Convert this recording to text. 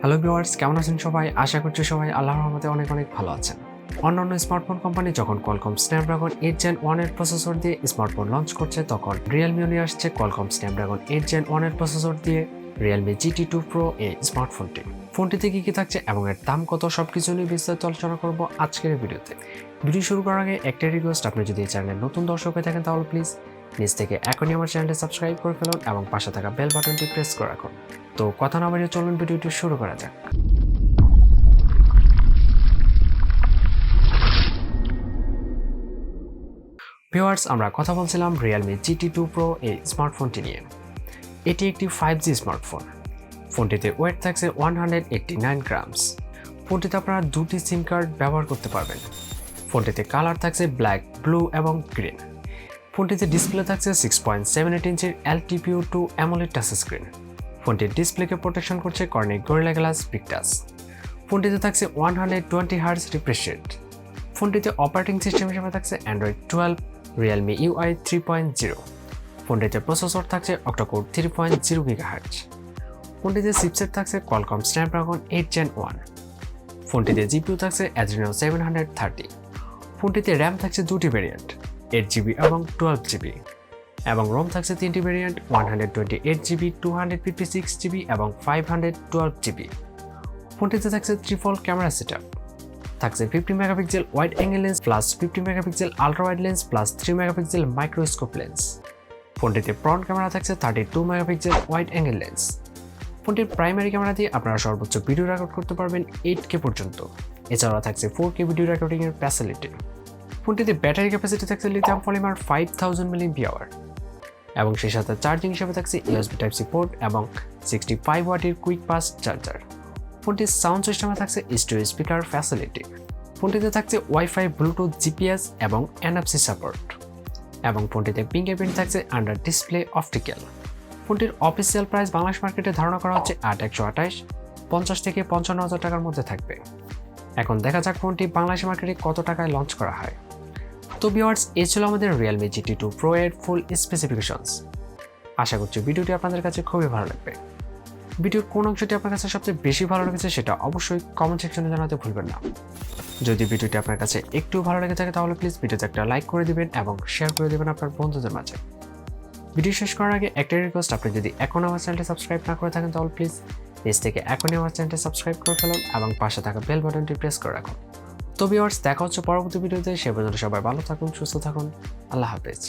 Hello viewers, কেমন আছেন সবাই? আশা করছি সবাই আল্লাহর রহমতে অনেক ভালো আছেন। অন্যান্য স্মার্টফোন কোম্পানি যখন কোয়ালকম স্ন্যাপড্রাগন 8 Gen 1 এর প্রসেসর দিয়ে স্মার্টফোন লঞ্চ করছে, তখন Realme নিয়ে আসছে কোয়ালকম স্ন্যাপড্রাগন 8 Gen 1 এর প্রসেসর দিয়ে Realme GT2 Pro এই স্মার্টফোনটি। ফোনটিতে কি থাকছে এবং এর দাম কত, সবকিছু নিয়ে বিস্তারিত আলোচনা করব আজকের ভিডিওতে। ভিডিও শুরু করার আগে একটা রিকোয়েস্ট, আপনি যদি এই চ্যানেলে নতুন দর্শক হয়ে থাকেন তাহলে প্লিজ নিজ থেকে এখনই আমার চ্যানেলটি সাবস্ক্রাইব করে ফেলুন এবং পাশে থাকা বেল বাটনটি প্রেস করে রাখুন। তো কথা না বাড়িয়ে চলুন ভিডিওটি শুরু করা যাক। ভিউয়ার্স, আমরা কথা বলছিলাম Realme GT2 Pro এই স্মার্টফোনটি নিয়ে। এটি একটি 5G স্মার্টফোন। ফোনটিতে ওয়েট থাকছে 189 গ্রামস। ফোনটিতে আপনারা দুটি সিম কার্ড ব্যবহার করতে পারবেন। ফোনটিতে কালার থাকছে ব্ল্যাক, ব্লু এবং গ্রিন। ফোনটিতে ডিসপ্লে থাকছে 6.78 ইঞ্চির LTPO2 AMOLED টাচ স্ক্রিন। ফোনটির ডিসপ্লেকে প্রোটেকশন করছে Corning Gorilla Glass Victus. ফোনটিতে থাকছে 120 Hz রিফ্রেশ রেট। ফোনটিতে অপারেটিং সিস্টেম হিসেবে থাকছে Android 12, Realme UI 3.0। ফোনটিতে প্রসেসর থাকছে অক্টাকোর 3.0 GHz। ফোনটিতে চিপসেট থাকছে কোয়ালকম স্ন্যাপড্রাগন 8 Gen 1। ফোনটিতে জিপিইউ থাকছে Adreno 730। ফোনটিতে র্যাম থাকছে দুটি ভেরিয়েন্ট, 8GB এবং 12GB, এবং রোম থাকছে তিনটি ভেরিয়েন্ট, 128GB, 256GB এবং 512GB। ফোনটিতে থাকছে ট্রিপল ক্যামেরা সেটআপ, থাকছে 50 megapixel wide angle lens plus 50 megapixel ultra wide lens plus 3 megapixel microscope lens. ফোনটিতে ফ্রন্ট ক্যামেরা থাকছে 32 মেগাপিক্সেল ওয়াইড অ্যাঙ্গেল লেন্স। ফোনটির প্রাইমারি ক্যামেরা দিয়ে আপনারা সর্বোচ্চ ভিডিও রেকর্ড করতে পারবেন 8K পর্যন্ত। এছাড়াও থাকছে 4K ভিডিও রেকর্ডিং এর ফ্যাসিলিটি। ফোনটিতে ব্যাটারি ক্যাপাসিটি থাকছে লিথিয়াম পলিমার 5000 mAh এবং সেই সাথে চার্জিং হিসেবে থাকছে USB Type-C পোর্ট এবং 65 ওয়াটের কুইক ফাস্ট চার্জার। ফোনটির সাউন্ড সিস্টেমে থাকছে স্টেরিও স্পিকার ফ্যাসিলিটি। ফোনটিতে থাকছে ওয়াইফাই, ব্লুটুথ, GPS এবং NFC সাপোর্ট, এবং ফোনটিতে ফিঙ্গারপ্রিন্ট থাকছে আন্ডার ডিসপ্লে অপটিক্যাল। ফোনটির অফিসিয়াল প্রাইস বাংলাদেশ মার্কেটে ধারণা করা হচ্ছে 8128, 50 থেকে 55,000 টাকার মধ্যে থাকবে। এখন দেখা যাক ফোনটি বাংলাদেশ মার্কেটে কত টাকায় লঞ্চ করা হয়। তো ভিউয়ার্স, এই ছিল আমাদের Realme GT2 Pro এর ফুল স্পেসিফিকেশনস। আশা করছি ভিডিওটি আপনাদের কাছে খুবই ভালো লাগবে। ভিডিওর কোন অংশটি আপনার কাছে সবচেয়ে বেশি ভালো লেগেছে সেটা অবশ্যই কমেন্ট সেকশনে জানাতে ভুলবেন না। যদি ভিডিওটি আপনার কাছে একটু ভালো লেগে থাকে তাহলে প্লিজ ভিডিওতে একটা লাইক করে দিবেন এবং শেয়ার করে দিবেন আপনার বন্ধুদের মাঝে। ভিডিও শেষ করার আগে একটা রিকোয়েস্ট, আপনি যদি এখনও আমার চ্যানেলটি সাবস্ক্রাইব না করে থাকেন তাহলে প্লিজ নিজ থেকে এখনই আমার চ্যানেলটি সাবস্ক্রাইব করে ফেলুন এবং পাশে থাকা বেল বাটনটি প্রেস করে রাখুন। তো ভিউয়ার্স, দেখা হচ্ছে পরবর্তী ভিডিওতে। সে পর্যন্ত সবাই ভালো থাকুন, সুস্থ থাকুন। আল্লাহ হাফেজ।